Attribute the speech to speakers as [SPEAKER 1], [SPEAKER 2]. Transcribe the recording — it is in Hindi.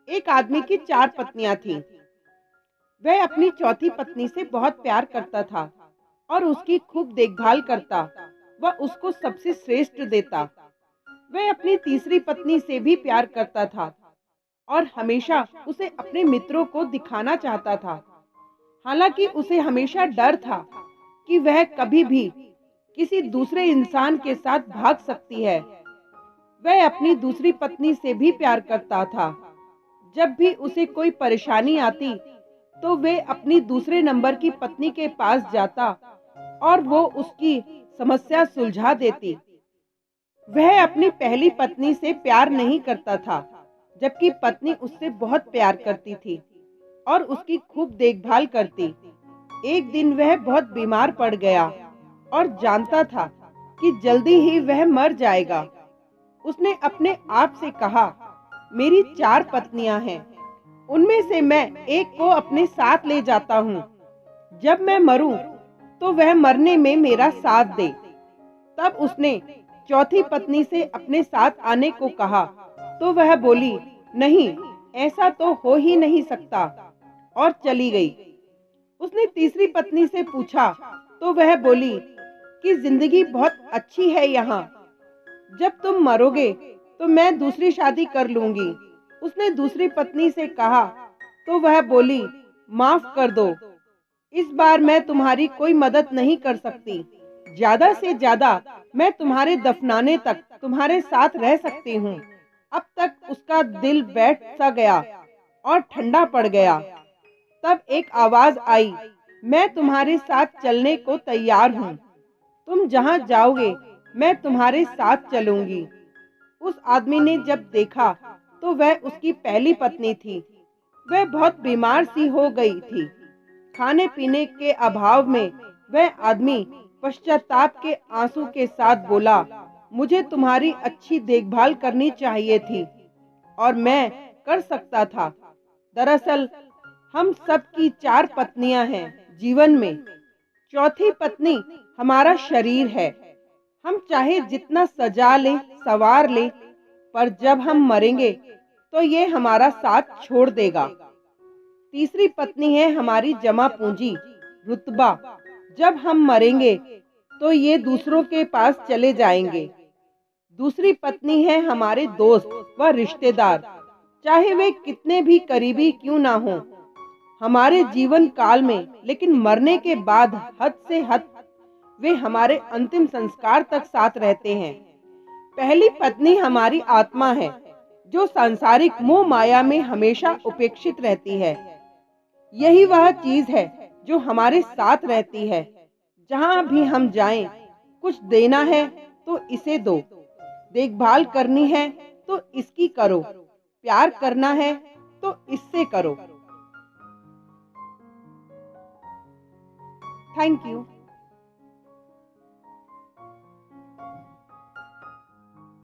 [SPEAKER 1] एक आदमी की 4 पत्नियां थीं। वह अपनी चौथी पत्नी से बहुत प्यार करता था और उसकी खूब देखभाल करता व उसको सबसे श्रेष्ठ देता। वह अपनी तीसरी पत्नी से भी प्यार करता था और हमेशा उसे अपने मित्रों को दिखाना चाहता था। हालांकि उसे हमेशा डर था कि वह कभी भी किसी दूसरे इंसान के साथ भाग सकती है। वह अपनी दूसरी पत्नी से भी प्यार करता था। जब भी उसे कोई परेशानी आती तो वे अपनी दूसरे नंबर की पत्नी के पास जाता और वो उसकी समस्या सुलझा देती। वह अपनी पहली पत्नी से प्यार नहीं करता था, जबकि पत्नी उससे बहुत प्यार करती थी और उसकी खूब देखभाल करती। एक दिन वह बहुत बीमार पड़ गया और जानता था कि जल्दी ही वह मर जाएगा। उसने अपने आप से कहा, मेरी 4 पत्नियां हैं, उनमें से मैं एक को अपने साथ ले जाता हूँ। जब मैं मरूं तो वह मरने में मेरा साथ दे। तब उसने चौथी पत्नी से अपने साथ आने को कहा तो वह बोली, नहीं, ऐसा तो हो ही नहीं सकता, और चली गई। उसने तीसरी पत्नी से पूछा तो वह बोली कि जिंदगी बहुत अच्छी है यहाँ, जब तुम मरोगे तो मैं दूसरी शादी कर लूंगी। उसने दूसरी पत्नी से कहा तो वह बोली, माफ कर दो, इस बार मैं तुम्हारी कोई मदद नहीं कर सकती। ज्यादा से ज्यादा मैं तुम्हारे दफनाने तक तुम्हारे साथ रह सकती हूँ। अब तक उसका दिल बैठ सा गया और ठंडा पड़ गया। तब एक आवाज आई, मैं तुम्हारे साथ चलने को तैयार हूँ। तुम जहाँ जाओगे मैं तुम्हारे साथ चलूंगी। उस आदमी ने जब देखा तो वह उसकी पहली पत्नी थी। वह बहुत बीमार सी हो गई थी। खाने पीने के अभाव में वह आदमी पश्चाताप के आंसू के साथ बोला, मुझे तुम्हारी अच्छी देखभाल करनी चाहिए थी और मैं कर सकता था। दरअसल हम सबकी 4 पत्नियां हैं जीवन में। चौथी पत्नी हमारा शरीर है। हम चाहे जितना सजा लें, संवार लें, पर जब हम मरेंगे तो ये हमारा साथ छोड़ देगा। तीसरी पत्नी है हमारी जमा पूंजी, रुतबा। जब हम मरेंगे तो ये दूसरों के पास चले जाएंगे। दूसरी पत्नी है हमारे दोस्त व रिश्तेदार, चाहे वे कितने भी करीबी क्यों ना हो हमारे जीवन काल में, लेकिन मरने के बाद हद से हद वे हमारे अंतिम संस्कार तक साथ रहते हैं। पहली पत्नी हमारी आत्मा है, जो सांसारिक मोह माया में हमेशा उपेक्षित रहती है। यही वह चीज है जो हमारे साथ रहती है। जहाँ भी हम जाएं, कुछ देना है तो इसे दो, देखभाल करनी है तो इसकी करो, प्यार करना है तो इससे करो। Thank you.